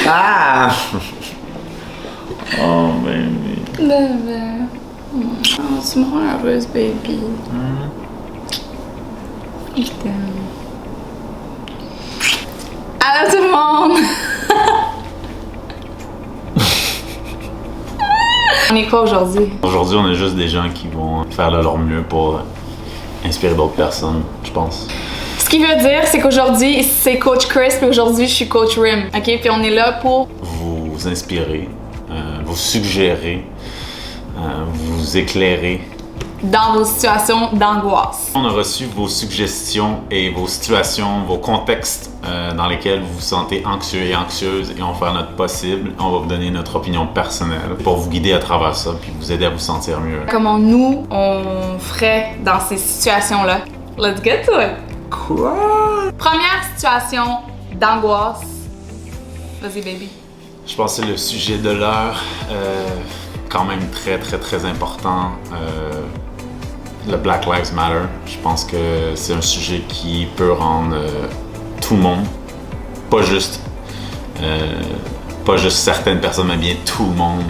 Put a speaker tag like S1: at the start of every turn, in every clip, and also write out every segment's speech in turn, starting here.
S1: Ah! Oh, baby.
S2: Bébé. Oh, tu me rends heureuse, baby. Je t'aime. Allô tout le monde! On est quoi aujourd'hui?
S1: Aujourd'hui, on est juste des gens qui vont faire de leur mieux pour inspirer d'autres personnes, je pense.
S2: Ce qui veut dire, c'est qu'aujourd'hui, c'est Coach Chris, puis aujourd'hui, je suis Coach Rim. OK? Puis on est là pour
S1: Vous inspirer, vous suggérer, vous éclairer.
S2: dans vos situations d'angoisse.
S1: On a reçu vos suggestions et vos situations, vos contextes dans lesquels vous vous sentez anxieux et anxieuse et on va faire notre possible. On va vous donner notre opinion personnelle pour vous guider à travers ça puis vous aider à vous sentir mieux.
S2: Comment nous, on ferait dans ces situations-là. Let's get to it!
S1: Quoi?
S2: Première situation d'angoisse. Vas-y, baby.
S1: Je pense que c'est le sujet de l'heure, quand même très important. Le Black Lives Matter. Je pense que c'est un sujet qui peut rendre tout le monde, pas juste certaines personnes, mais bien tout le monde,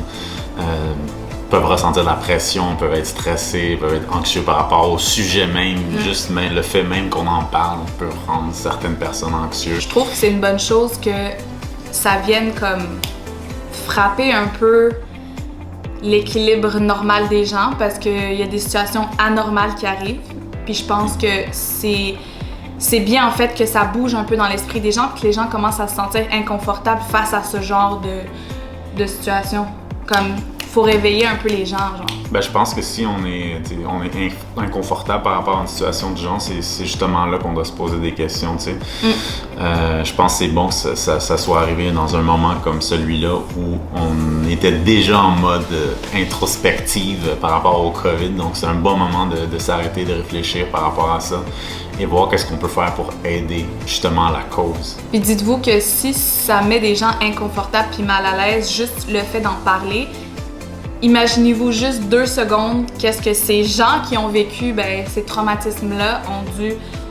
S1: peuvent ressentir de la pression, peuvent être stressés, peuvent être anxieux par rapport au sujet même. Juste même, le fait même qu'on en parle peut rendre certaines personnes anxieuses.
S2: Je trouve que c'est une bonne chose que ça vienne comme frapper un peu l'équilibre normal des gens parce qu'il y a des situations anormales qui arrivent. Puis je pense que c'est bien en fait que ça bouge un peu dans l'esprit des gens puis que les gens commencent à se sentir inconfortables face à ce genre de situation. Comme, faut réveiller un peu les gens, genre.
S1: Ben, je pense que si on est inconfortable par rapport à une situation de genre, c'est justement là qu'on doit se poser des questions, tu sais. Je pense que c'est bon que ça soit arrivé dans un moment comme celui-là où on était déjà en mode introspective par rapport au COVID. Donc, c'est un bon moment de s'arrêter, de réfléchir par rapport à ça et voir qu'est-ce qu'on peut faire pour aider justement à la cause.
S2: Puis dites-vous que si ça met des gens inconfortables puis mal à l'aise, juste le fait d'en parler, imaginez-vous juste 2 secondes qu'est-ce que ces gens qui ont vécu ces traumatismes-là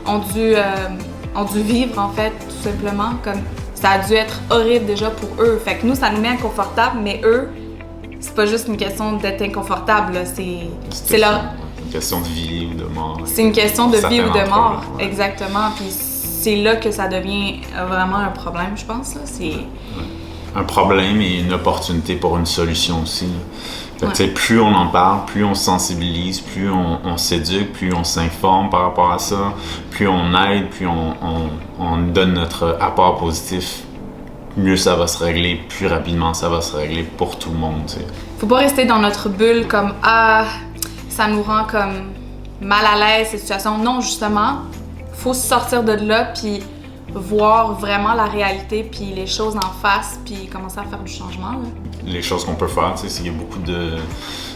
S2: ont dû vivre en fait, tout simplement. Comme ça a dû être horrible déjà pour eux. Fait que nous, ça nous met inconfortable, mais eux, c'est pas juste une question d'être inconfortable, là. C'est leur...
S1: une question de vie ou de mort.
S2: C'est une question de vie ou de mort,
S1: ouais.
S2: exactement. Puis c'est là que ça devient vraiment un problème, je pense. Là. C'est...
S1: Un problème et une opportunité pour une solution aussi. Fait que, plus on en parle, plus on se sensibilise, plus on s'éduque, plus on s'informe par rapport à ça, plus on aide, plus on donne notre apport positif, mieux ça va se régler, plus rapidement ça va se régler pour tout le monde. T'sais.
S2: Faut pas rester dans notre bulle comme « Ah, ça nous rend comme mal à l'aise cette situation ». Non, justement, faut sortir de là puis voir vraiment la réalité puis les choses en face puis commencer à faire du changement. Là.
S1: Les choses qu'on peut faire, c'est qu'il y a beaucoup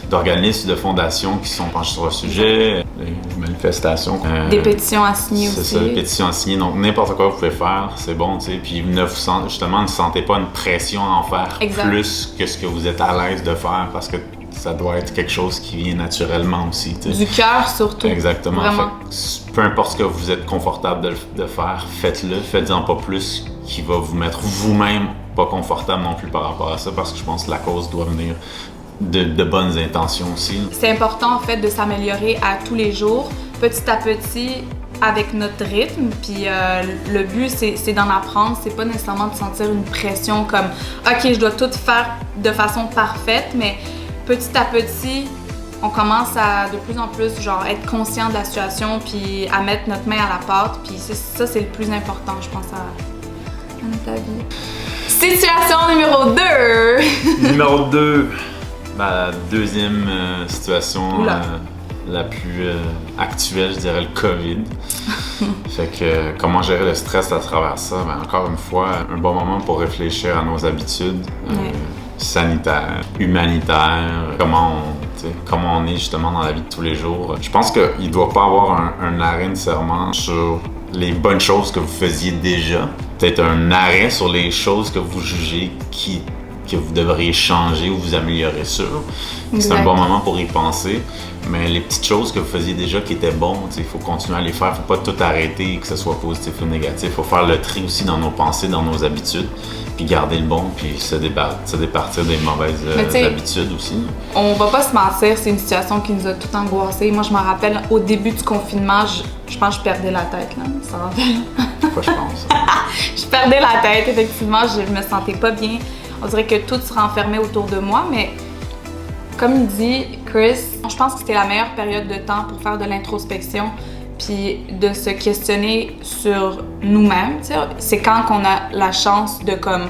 S1: d'organismes, de fondations qui sont penchés sur le sujet, des manifestations.
S2: Des pétitions à signer aussi.
S1: C'est ça, des pétitions à signer. Donc, n'importe quoi vous pouvez faire, c'est bon, tu sais. Puis, ne sentez pas une pression à en faire plus que ce que vous êtes à l'aise de faire parce que ça doit être quelque chose qui vient naturellement aussi. T'sais.
S2: Du cœur surtout.
S1: Exactement.
S2: Vraiment.
S1: Fait, peu importe ce que vous êtes confortable de faire, faites-le. Faites-en pas plus qui va vous mettre vous-même pas confortable non plus par rapport à ça parce que je pense que la cause doit venir de bonnes intentions aussi.
S2: C'est important en fait de s'améliorer à tous les jours, petit à petit, avec notre rythme. Puis le but, c'est d'en apprendre. C'est pas nécessairement de sentir une pression comme « OK, je dois tout faire de façon parfaite », mais petit à petit, on commence à de plus en plus genre être conscient de la situation puis à mettre notre main à la pâte. Puis ça, c'est le plus important, je pense, à ta vie. Situation numéro 2!
S1: Numéro 2, la deuxième situation la plus actuelle, je dirais le COVID. Fait que comment gérer le stress à travers ça? Encore une fois, un bon moment pour réfléchir à nos habitudes sanitaires, humanitaires, comment on est justement dans la vie de tous les jours. Je pense qu'il ne doit pas avoir un arrêt nécessairement sur les bonnes choses que vous faisiez déjà. Peut-être un arrêt sur les choses que vous jugez qui que vous devriez changer ou vous améliorer sur. C'est un bon moment pour y penser. Mais les petites choses que vous faisiez déjà qui étaient bonnes, il faut continuer à les faire. Il ne faut pas tout arrêter, que ce soit positif ou négatif. Il faut faire le tri aussi dans nos pensées, dans nos habitudes, puis garder le bon, puis se départir des mauvaises habitudes aussi.
S2: On va pas se mentir, c'est une situation qui nous a tout angoissé. Moi, je me rappelle, au début du confinement, je pense que je perdais la tête, là, ça rappelle.
S1: Pourquoi je pense?
S2: Je perdais la tête, effectivement, je me sentais pas bien. On dirait que tout se renfermait autour de moi, mais comme il dit Chris, je pense que c'était la meilleure période de temps pour faire de l'introspection puis de se questionner sur nous-mêmes. C'est quand qu'on a la chance de comme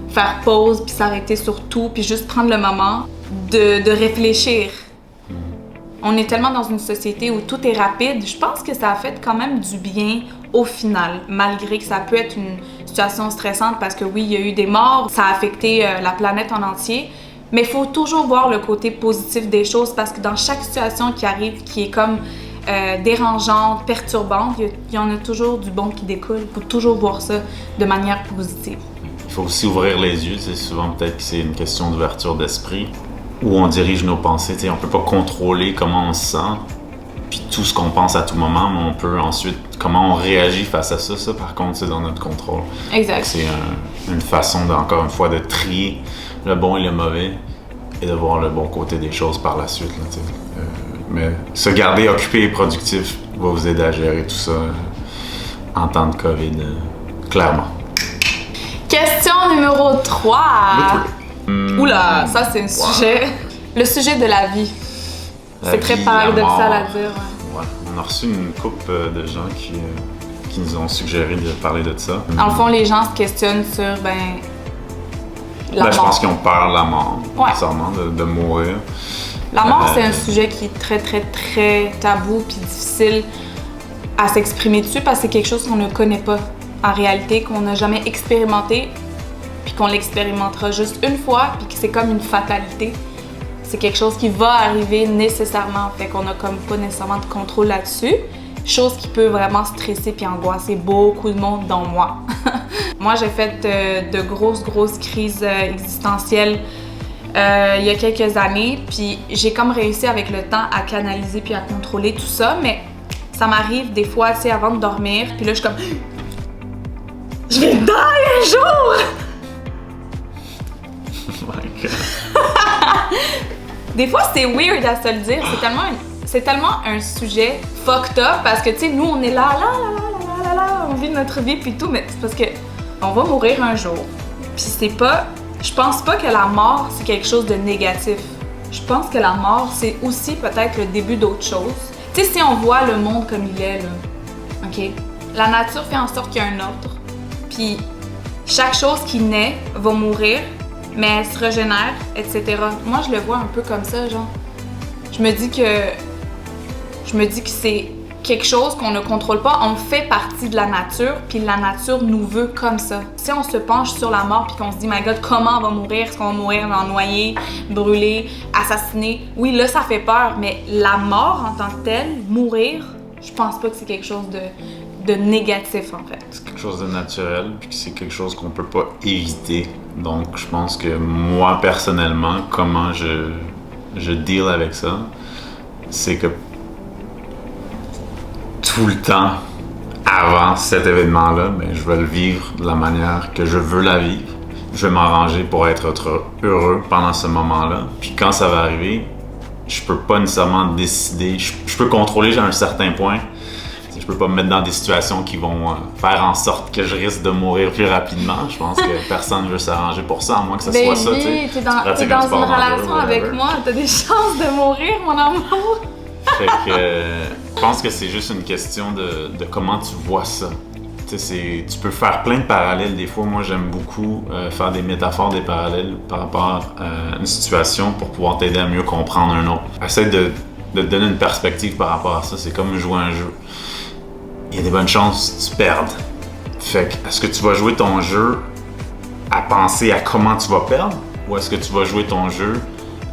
S2: faire pause puis s'arrêter sur tout puis juste prendre le moment de réfléchir. On est tellement dans une société où tout est rapide. Je pense que ça a fait quand même du bien au final, malgré que ça peut être une situation stressante parce que oui, il y a eu des morts, ça a affecté la planète en entier. Mais il faut toujours voir le côté positif des choses parce que dans chaque situation qui arrive, qui est comme dérangeante, perturbante, il y en a toujours du bon qui découle. Il faut toujours voir ça de manière positive.
S1: Il faut aussi ouvrir les yeux. Souvent, peut-être que c'est une question d'ouverture d'esprit où on dirige nos pensées. On ne peut pas contrôler comment on se sent puis tout ce qu'on pense à tout moment, mais on peut ensuite, comment on réagit face à ça, par contre, c'est dans notre contrôle.
S2: Exact.
S1: C'est une façon, encore une fois, de trier le bon et le mauvais et de voir le bon côté des choses par la suite. Là, mais se garder occupé et productif va vous aider à gérer tout ça en temps de COVID, clairement.
S2: Question numéro 3. Oula, ça c'est un sujet. Le sujet de la vie. C'est très paradoxal à dire.
S1: Ouais. On a reçu une couple de gens qui nous ont suggéré de parler de ça.
S2: Dans le fond, les gens se questionnent sur, la mort.
S1: Je pense qu'ils ont peur de la mort,
S2: ouais.
S1: nécessairement, de mourir.
S2: La mort, c'est un sujet qui est très, très, très tabou puis difficile à s'exprimer dessus parce que c'est quelque chose qu'on ne connaît pas en réalité, qu'on n'a jamais expérimenté puis qu'on l'expérimentera juste une fois puis que c'est comme une fatalité. C'est quelque chose qui va arriver nécessairement, fait qu'on a comme pas nécessairement de contrôle là-dessus. Chose qui peut vraiment stresser puis angoisser beaucoup de monde, dont moi. Moi, j'ai fait de grosses crises existentielles il y a quelques années, puis j'ai comme réussi avec le temps à canaliser puis à contrôler tout ça, mais ça m'arrive des fois, tu sais, avant de dormir, puis là, je suis comme... Je vais die un jour!
S1: Oh my God.
S2: Des fois, c'est weird à se le dire. C'est tellement un sujet fucked up parce que, tu sais, nous, on est là, on vit notre vie puis tout, mais c'est parce que on va mourir un jour. Puis c'est pas... Je pense pas que la mort, c'est quelque chose de négatif. Je pense que la mort, c'est aussi peut-être le début d'autre chose. Tu sais, si on voit le monde comme il est, là, OK? La nature fait en sorte qu'il y a un ordre. Puis chaque chose qui naît va mourir, mais elle se régénère, etc. Moi, je le vois un peu comme ça, genre. Je me dis que c'est quelque chose qu'on ne contrôle pas. On fait partie de la nature, puis la nature nous veut comme ça. Si on se penche sur la mort, puis qu'on se dit « My God, comment on va mourir? Est-ce qu'on va mourir noyé, brûlé, assassiné? » Oui, là, ça fait peur, mais la mort en tant que telle, mourir, je pense pas que c'est quelque chose de négatif, en fait.
S1: C'est quelque chose de naturel, puis c'est quelque chose qu'on peut pas éviter. Donc, je pense que moi, personnellement, comment je deal avec ça, c'est que tout le temps, avant cet événement-là, je vais le vivre de la manière que je veux la vivre. Je vais m'arranger pour être heureux pendant ce moment-là. Puis quand ça va arriver, je peux pas nécessairement décider. Je peux contrôler à un certain point. Je peux pas me mettre dans des situations qui vont faire en sorte que je risque de mourir plus rapidement. Je pense que personne ne veut s'arranger pour ça, à moins que ce soit ça.
S2: T'es dans une relation avec moi, t'as des chances de mourir, mon amour.
S1: Fait que je pense que c'est juste une question de comment tu vois ça. Tu peux faire plein de parallèles. Des fois, moi, j'aime beaucoup faire des métaphores, des parallèles par rapport à une situation pour pouvoir t'aider à mieux comprendre un autre. Essaye de te donner une perspective par rapport à ça. C'est comme jouer un jeu. Il y a des bonnes chances que tu perdes. Fait que, est-ce que tu vas jouer ton jeu à penser à comment tu vas perdre? Ou est-ce que tu vas jouer ton jeu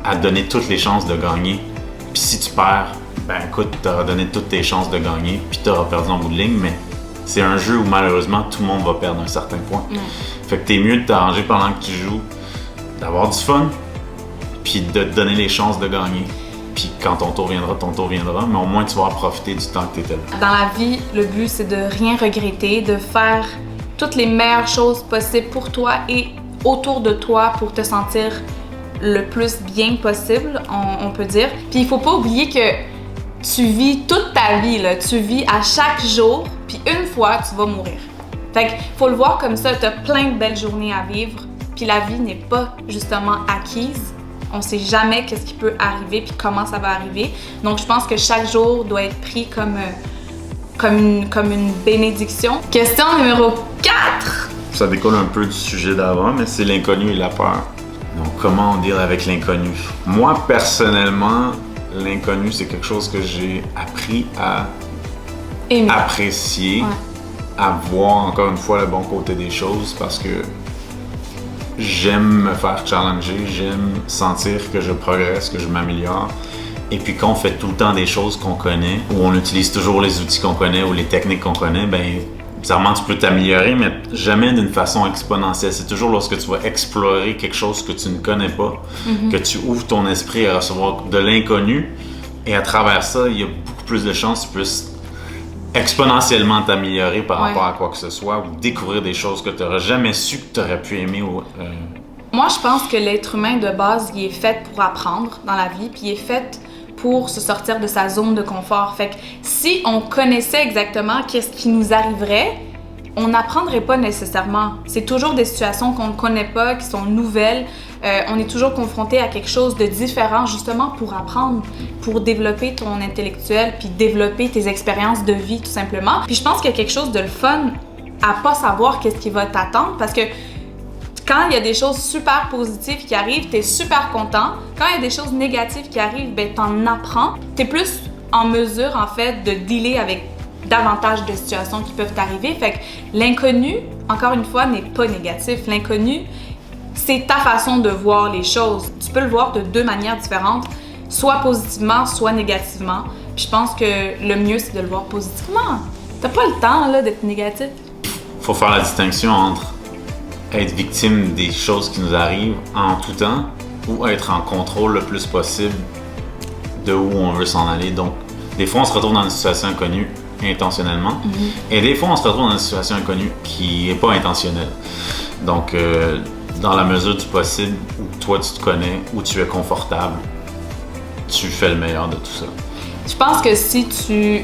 S1: à donner toutes les chances de gagner? Puis si tu perds, écoute, tu auras donné toutes tes chances de gagner, puis tu auras perdu en bout de ligne, mais c'est un jeu où malheureusement tout le monde va perdre à un certain point. Fait que t'es mieux de t'arranger pendant que tu joues, d'avoir du fun, puis de te donner les chances de gagner. Puis quand ton tour viendra, mais au moins tu vas profiter du temps que tu étais là.
S2: Dans la vie, le but, c'est de rien regretter, de faire toutes les meilleures choses possibles pour toi et autour de toi pour te sentir le plus bien possible, on peut dire. Puis il faut pas oublier que tu vis toute ta vie, là. Tu vis à chaque jour, puis une fois, tu vas mourir. Fait qu'il faut le voir comme ça, tu as plein de belles journées à vivre, puis la vie n'est pas justement acquise. On sait jamais qu'est-ce qui peut arriver puis comment ça va arriver. Donc je pense que chaque jour doit être pris comme une bénédiction. Question numéro 4.
S1: Ça découle un peu du sujet d'avant, mais c'est l'inconnu et la peur. Donc comment on deal avec l'inconnu? Moi personnellement, l'inconnu c'est quelque chose que j'ai appris à apprécier, à voir encore une fois le bon côté des choses parce que j'aime me faire challenger, j'aime sentir que je progresse, que je m'améliore. Et puis quand on fait tout le temps des choses qu'on connaît, ou on utilise toujours les outils qu'on connaît ou les techniques qu'on connaît, ben bizarrement tu peux t'améliorer, mais jamais d'une façon exponentielle. C'est toujours lorsque tu vas explorer quelque chose que tu ne connais pas, que tu ouvres ton esprit à recevoir de l'inconnu. Et à travers ça, il y a beaucoup plus de chances que tu puisses exponentiellement t'améliorer par rapport à quoi que ce soit ou découvrir des choses que tu n'aurais jamais su que tu aurais pu aimer.
S2: Moi, je pense que l'être humain de base, il est fait pour apprendre dans la vie, puis il est fait pour se sortir de sa zone de confort. Fait que si on connaissait exactement qu'est-ce qui nous arriverait, on n'apprendrait pas nécessairement. C'est toujours des situations qu'on ne connaît pas, qui sont nouvelles. On est toujours confronté à quelque chose de différent, justement pour apprendre, pour développer ton intellectuel, puis développer tes expériences de vie, tout simplement. Puis je pense qu'il y a quelque chose de le fun à pas savoir qu'est-ce qui va t'attendre, parce que quand il y a des choses super positives qui arrivent, t'es super content. Quand il y a des choses négatives qui arrivent, ben t'en apprends. T'es plus en mesure, en fait, de dealer avec davantage de situations qui peuvent t'arriver. Fait que l'inconnu, encore une fois, n'est pas négatif. L'inconnu, c'est ta façon de voir les choses. Tu peux le voir de deux manières différentes, soit positivement, soit négativement. Puis je pense que le mieux, c'est de le voir positivement. T'as pas le temps, là, d'être négatif.
S1: Faut faire la distinction entre être victime des choses qui nous arrivent en tout temps ou être en contrôle le plus possible de où on veut s'en aller. Donc, des fois, on se retrouve dans une situation inconnue intentionnellement et des fois, on se retrouve dans une situation inconnue qui n'est pas intentionnelle. Donc, dans la mesure du possible, où toi, tu te connais, où tu es confortable, tu fais le meilleur de tout ça.
S2: Je pense que si tu,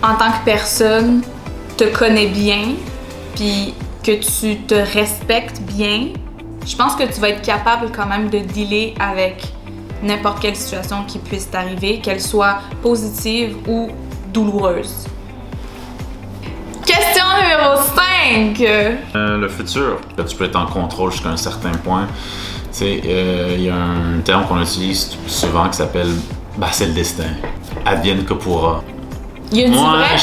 S2: en tant que personne, te connais bien, puis que tu te respectes bien, je pense que tu vas être capable quand même de dealer avec n'importe quelle situation qui puisse t'arriver, qu'elle soit positive ou douloureuse. Question numéro 5!
S1: Le futur. Là, tu peux être en contrôle jusqu'à un certain point. Tu sais, il y a un terme qu'on utilise souvent qui s'appelle c'est le destin. Advienne que pourra.
S2: Il y a du vrai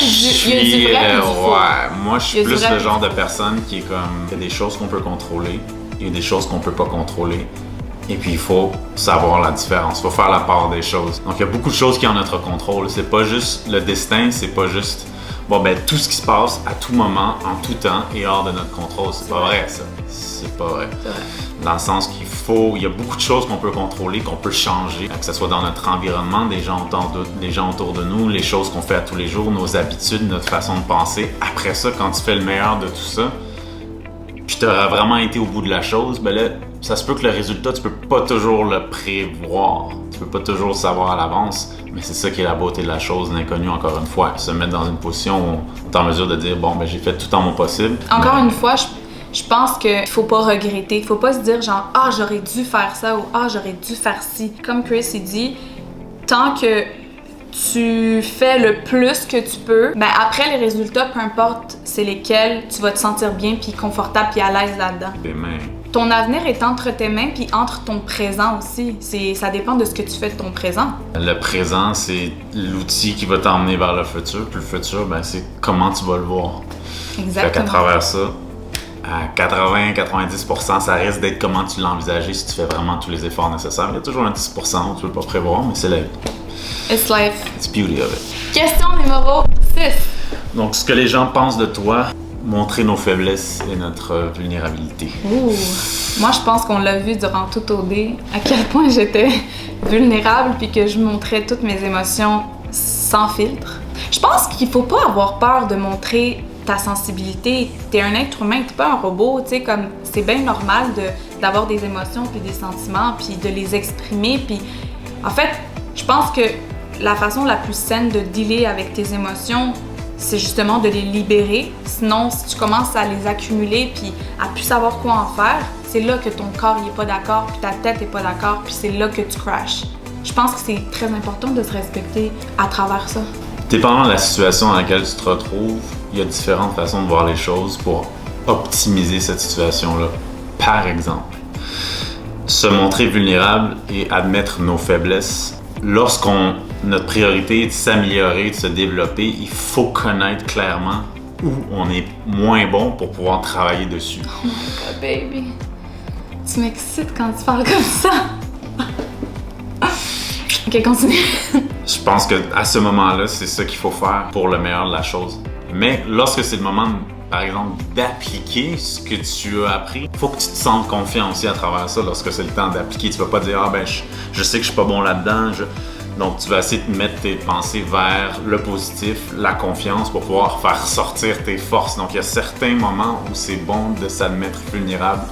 S2: et du faux.
S1: Moi, je suis plus le genre de personne qui est comme... Il y a des choses qu'on peut contrôler, il y a des choses qu'on peut pas contrôler. Et puis, il faut savoir la différence. Il faut faire la part des choses. Donc, il y a beaucoup de choses qui sont en notre contrôle. C'est pas juste le destin, c'est pas juste... tout ce qui se passe à tout moment, en tout temps, est hors de notre contrôle. C'est pas vrai, ça. C'est pas vrai. Dans le sens il y a beaucoup de choses qu'on peut contrôler, qu'on peut changer, que ce soit dans notre environnement, des gens autour de nous, les choses qu'on fait à tous les jours, nos habitudes, notre façon de penser. Après ça, quand tu fais le meilleur de tout ça, puis tu auras vraiment été au bout de la chose, là, ça se peut que le résultat, tu peux pas toujours le prévoir. Tu peux pas toujours le savoir à l'avance, mais c'est ça qui est la beauté de la chose, l'inconnu, encore une fois. Se mettre dans une position où on est en mesure de dire, j'ai fait tout en mon possible.
S2: Encore une fois, je pense qu'il faut pas regretter. Faut pas se dire genre, j'aurais dû faire ça ou j'aurais dû faire ci. Comme Chris, il dit, tant que tu fais le plus que tu peux, après les résultats, peu importe c'est lesquels, tu vas te sentir bien puis confortable puis à l'aise là-dedans.
S1: Tes mains.
S2: Ton avenir est entre tes mains puis entre ton présent aussi. Ça dépend de ce que tu fais de ton présent. Le
S1: présent, c'est l'outil qui va t'emmener vers le futur. Puis le futur, c'est comment tu vas le voir.
S2: Exactement.
S1: Fait qu'à travers ça, à 80-90%, ça risque d'être comment tu l'as envisagé si tu fais vraiment tous les efforts nécessaires. Il y a toujours un 10% où tu ne peux pas prévoir, mais c'est la vie.
S2: It's life.
S1: It's beauty of it.
S2: Question numéro 6.
S1: Donc, ce que les gens pensent de toi, montrer nos faiblesses et notre vulnérabilité.
S2: Ouh. Moi, je pense qu'on l'a vu durant tout OD, à quel point j'étais vulnérable puis que je montrais toutes mes émotions sans filtre. Je pense qu'il faut pas avoir peur de montrer ta sensibilité. T'es un être humain, t'es pas un robot, tu sais, comme c'est bien normal d'avoir des émotions puis des sentiments puis de les exprimer. Puis en fait, je pense que la façon la plus saine de dealer avec tes émotions, c'est justement de les libérer. Sinon, si tu commences à les accumuler puis à plus savoir quoi en faire, c'est là que ton corps il est pas d'accord puis ta tête est pas d'accord puis c'est là que tu crashes. Je pense que c'est très important de se respecter à travers ça.
S1: Dépendant de la situation dans laquelle tu te retrouves, il y a différentes façons de voir les choses pour optimiser cette situation-là. Par exemple, se montrer vulnérable et admettre nos faiblesses. Notre priorité est de s'améliorer, de se développer, il faut connaître clairement où on est moins bon pour pouvoir travailler dessus.
S2: Oh my God, baby. Tu m'excites quand tu parles comme ça. Ok, continue.
S1: Je pense qu'à ce moment-là, c'est ça qu'il faut faire pour le meilleur de la chose. Mais lorsque c'est le moment, par exemple, d'appliquer ce que tu as appris, il faut que tu te sentes confiant aussi à travers ça lorsque c'est le temps d'appliquer. Tu vas pas dire « Ah ben, je sais que je suis pas bon là-dedans. » Donc, tu vas essayer de mettre tes pensées vers le positif, la confiance pour pouvoir faire sortir tes forces. Donc, il y a certains moments où c'est bon de s'admettre vulnérable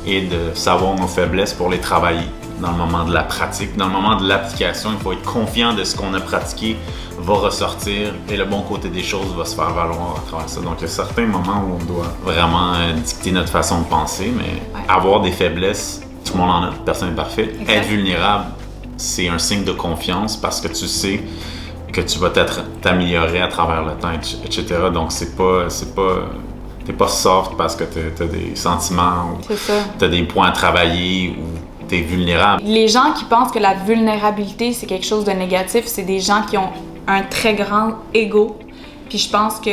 S1: et de savoir nos faiblesses pour les travailler. Dans le moment de la pratique, dans le moment de l'application, il faut être confiant de ce qu'on a pratiqué va ressortir et le bon côté des choses va se faire valoir à travers ça. Donc, il y a certains moments où on doit vraiment dicter notre façon de penser, mais avoir des faiblesses, tout le monde en a, personne n'est parfait.
S2: Exact.
S1: Être vulnérable, c'est un signe de confiance parce que tu sais que tu vas t'améliorer à travers le temps, etc. Donc, t'es pas soft parce que t'as des sentiments ou t'as des points à travailler ou t'es vulnérable.
S2: Les gens qui pensent que la vulnérabilité, c'est quelque chose de négatif, c'est des gens qui ont un très grand ego. Puis je pense que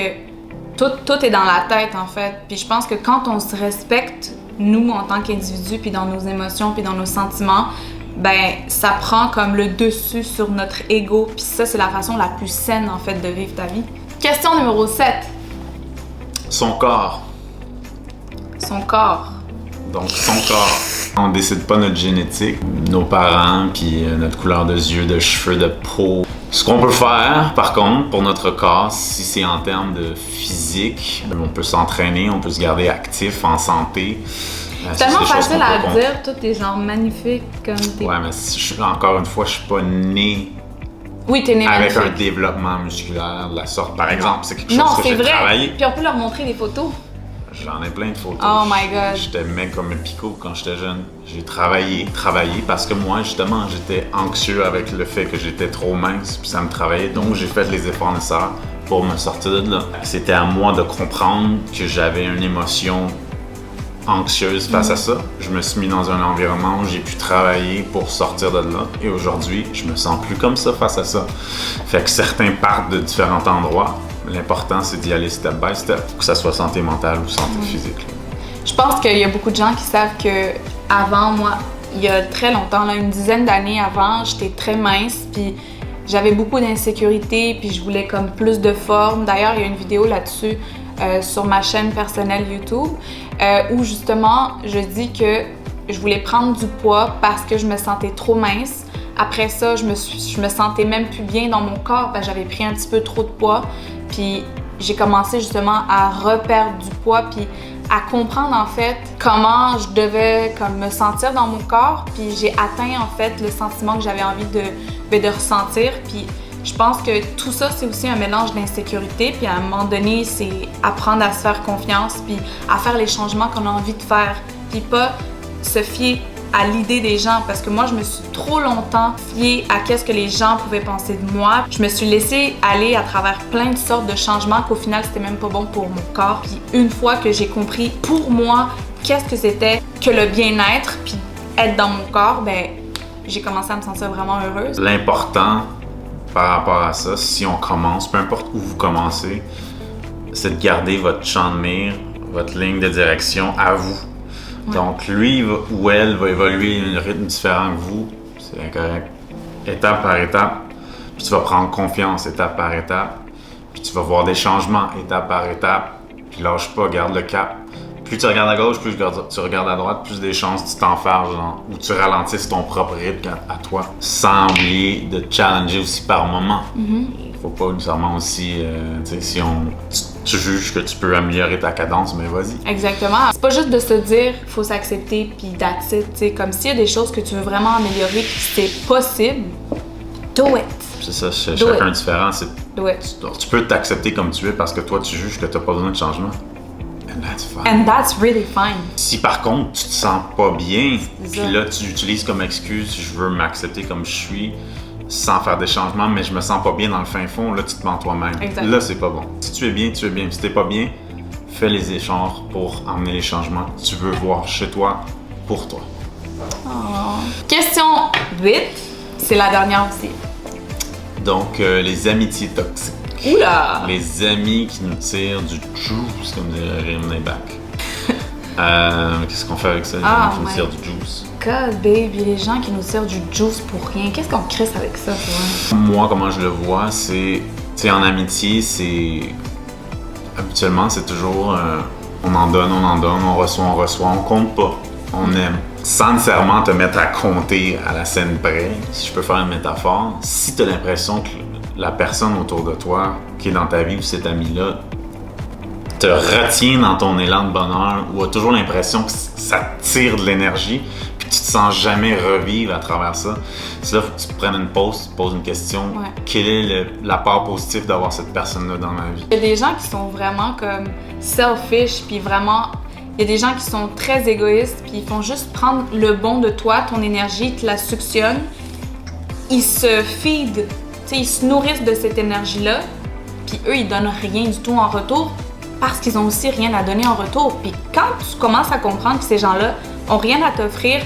S2: tout est dans la tête, en fait. Puis je pense que quand on se respecte, nous, en tant qu'individus, puis dans nos émotions, puis dans nos sentiments, ben ça prend comme le dessus sur notre ego. Puis ça, c'est la façon la plus saine, en fait, de vivre ta vie. Question numéro 7.
S1: Son corps.
S2: Son corps.
S1: Donc, son corps. On décide pas notre génétique, nos parents, puis notre couleur de yeux, de cheveux, de peau. Ce qu'on peut faire, par contre, pour notre corps, si c'est en termes de physique, on peut s'entraîner, on peut se garder actif, en santé.
S2: C'est tellement facile à dire, tout est genre magnifique comme t'es.
S1: Ouais, mais encore une fois, je suis pas né.
S2: Oui, t'es né
S1: avec
S2: magnifique.
S1: un développement musculaire de la sorte, par exemple. C'est quelque chose que j'ai
S2: vrai.
S1: travaillé.
S2: Puis on peut leur montrer des photos.
S1: J'en ai plein de photos.
S2: Oh my God.
S1: J'étais mec comme un picot quand j'étais jeune. J'ai travaillé parce que moi, justement, j'étais anxieux avec le fait que j'étais trop mince, puis ça me travaillait. Donc, j'ai fait les efforts nécessaires pour me sortir de là. C'était à moi de comprendre que j'avais une émotion anxieuse face à ça. Je me suis mis dans un environnement où j'ai pu travailler pour sortir de là. Et aujourd'hui, je me sens plus comme ça face à ça. Fait que certains partent de différents endroits. L'important, c'est d'y aller step by step, que ça soit santé mentale ou santé physique. Là.
S2: Je pense qu'il y a beaucoup de gens qui savent que avant, moi, il y a très longtemps, là, une dizaine d'années avant, j'étais très mince, puis j'avais beaucoup d'insécurité, puis je voulais comme plus de forme. D'ailleurs, il y a une vidéo là-dessus sur ma chaîne personnelle YouTube où justement, je dis que je voulais prendre du poids parce que je me sentais trop mince. Après ça, je me sentais même plus bien dans mon corps parce que j'avais pris un petit peu trop de poids. Puis j'ai commencé justement à reperdre du poids puis à comprendre en fait comment je devais comme me sentir dans mon corps. Puis j'ai atteint en fait le sentiment que j'avais envie de ressentir. Puis je pense que tout ça, c'est aussi un mélange d'insécurité. Puis à un moment donné, c'est apprendre à se faire confiance puis à faire les changements qu'on a envie de faire. Puis pas se fier à l'idée des gens, parce que moi, je me suis trop longtemps fiée à qu'est-ce que les gens pouvaient penser de moi. Je me suis laissée aller à travers plein de sortes de changements qu'au final, c'était même pas bon pour mon corps. Puis une fois que j'ai compris pour moi qu'est-ce que c'était que le bien-être, puis être dans mon corps, ben j'ai commencé à me sentir vraiment heureuse.
S1: L'important par rapport à ça, si on commence, peu importe où vous commencez, c'est de garder votre champ de mire, votre ligne de direction à vous. Ouais. Donc, lui ou elle va évoluer à un rythme différent que vous. C'est incorrect. Étape par étape. Puis tu vas prendre confiance étape par étape. Puis tu vas voir des changements étape par étape. Puis lâche pas, garde le cap. Plus tu regardes à gauche, plus tu regardes à droite, plus des chances tu t'enfarges ou tu ralentisses ton propre rythme à toi. Sans oublier de te challenger aussi par moment. Faut pas nécessairement aussi, si tu juges que tu peux améliorer ta cadence, mais vas-y.
S2: Exactement. C'est pas juste de se dire qu'il faut s'accepter puis that's it, t'sais. Comme s'il y a des choses que tu veux vraiment améliorer puis c'est possible, do it.
S1: C'est ça, chacun différent.
S2: Do it.
S1: Tu peux t'accepter comme tu es parce que toi tu juges que t'as pas besoin de changement. And that's fine.
S2: And that's really fine.
S1: Si par contre tu te sens pas bien, puis là tu utilises comme excuse je veux m'accepter comme je suis sans faire des changements, mais je me sens pas bien dans le fin fond, là tu te mens toi-même.
S2: Exactement.
S1: Là c'est pas bon. Si tu es bien, tu es bien. Si t'es pas bien, fais les échanges pour emmener les changements que tu veux voir chez toi, pour toi.
S2: Oh. Question 8, c'est la dernière aussi.
S1: Donc les amitiés toxiques.
S2: Oula!
S1: Les amis qui nous tirent du juice, comme dirait Raymond Back. Qu'est-ce qu'on fait avec ça, les amis qui nous tirent du juice?
S2: God, baby, les gens qui nous tirent du juice pour rien. Qu'est-ce qu'on crisse avec ça, toi?
S1: Moi, comment je le vois, c'est... Tu sais, en amitié, c'est... Habituellement, c'est toujours... on en donne, on reçoit, on compte pas. On aime. Sans nécessairement te mettre à compter à la scène près, si je peux faire une métaphore, si tu as l'impression que la personne autour de toi, qui est dans ta vie ou cet ami-là, te retient dans ton élan de bonheur ou a toujours l'impression que ça te tire de l'énergie puis tu te sens jamais revivre à travers ça, c'est là qu'il faut que tu te prennes une pause, tu te poses une question.
S2: Ouais.
S1: Quelle est la part positive d'avoir cette personne-là dans ma vie?
S2: Il y a des gens qui sont vraiment comme selfish puis vraiment... Il y a des gens qui sont très égoïstes puis ils font juste prendre le bon de toi, ton énergie, ils te la suctionnent. Ils se feed, ils se nourrissent de cette énergie-là puis eux, ils donnent rien du tout en retour parce qu'ils ont aussi rien à donner en retour. Puis quand tu commences à comprendre que ces gens-là ont rien à t'offrir,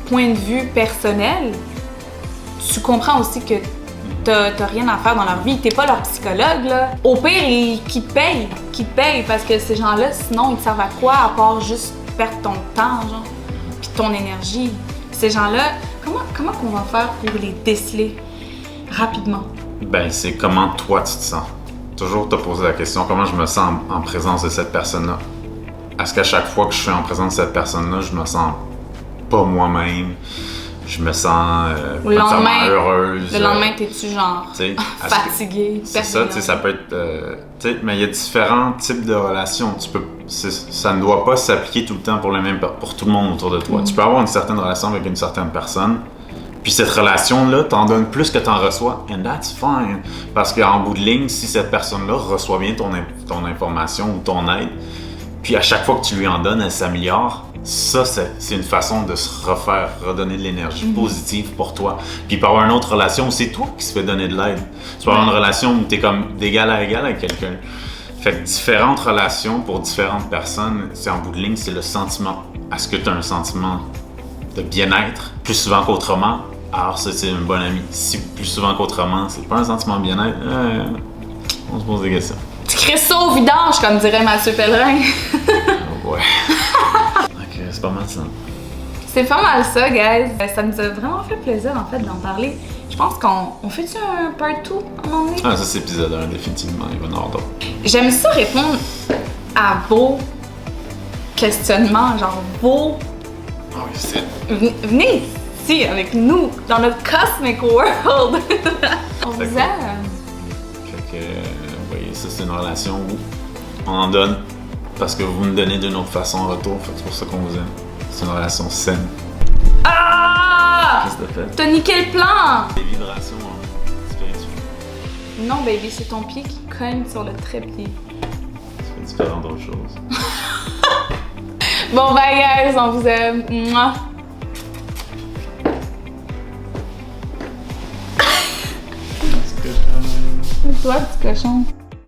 S2: point de vue personnel, tu comprends aussi que t'as rien à faire dans leur vie. T'es pas leur psychologue, là. Au pire, qu'ils te payent parce que ces gens-là, sinon, ils te servent à quoi à part juste perdre ton temps, genre, puis ton énergie. Ces gens-là, comment qu'on va faire pour les déceler rapidement?
S1: Ben, c'est comment toi tu te sens. Toujours te poser la question, comment je me sens en présence de cette personne-là? Est-ce qu'à chaque fois que je suis en présence de cette personne-là, je me sens pas moi-même? Je me sens
S2: le lendemain,
S1: heureuse.
S2: Le lendemain, t'es-tu genre fatigué?
S1: C'est ça, tu sais, ça peut être... mais il y a différents types de relations. Ça ne doit pas s'appliquer tout le temps pour tout le monde autour de toi. Tu peux avoir une certaine relation avec une certaine personne, puis cette relation-là t'en donne plus que t'en reçois, and that's fine. Parce qu'en bout de ligne, si cette personne-là reçoit bien ton information ou ton aide, puis à chaque fois que tu lui en donnes, elle s'améliore, ça, c'est une façon de se redonner de l'énergie positive pour toi. Puis pour avoir une autre relation où c'est toi qui se fait donner de l'aide. Tu peux avoir une relation où t'es comme d'égal à égal avec quelqu'un. Fait que différentes relations pour différentes personnes, c'est en bout de ligne, c'est le sentiment. Est-ce que tu as un sentiment de bien-être plus souvent qu'autrement? Alors ça, c'est une bonne amie. Si plus souvent qu'autrement, c'est pas un sentiment de bien-être, on se pose des questions.
S2: Tu crées ça au vidange, comme dirait Mathieu Pellerin.
S1: Ouais. Ok, c'est pas mal ça.
S2: C'est pas mal ça, guys. Ça nous a vraiment fait plaisir, en fait, d'en parler. Je pense qu'on fait-tu un part 2 à un moment donné?
S1: Ah, ça, c'est épisode 1, définitivement. Il va y en avoir d'autres.
S2: J'aime ça répondre à vos questionnements, genre vos...
S1: Ah oui, c'est...
S2: Venez ici avec nous, dans notre cosmic world. On vous aime.
S1: Fait que, vous voyez, ça, c'est une relation où on en donne parce que vous me donnez d'une autre façon en retour. Fait que c'est pour ça qu'on vous aime. C'est une relation saine.
S2: Ah!
S1: Qu'est-ce que t'as fait?
S2: T'as niqué le plan!
S1: Des vibrations spirituelles.
S2: Non, baby, c'est ton pied qui cogne sur le trépied.
S1: Ça fait différent d'autres choses.
S2: Bon, bye, guys, on vous aime. Mouah.
S1: Petit cochon.
S2: Toi, petit cochon.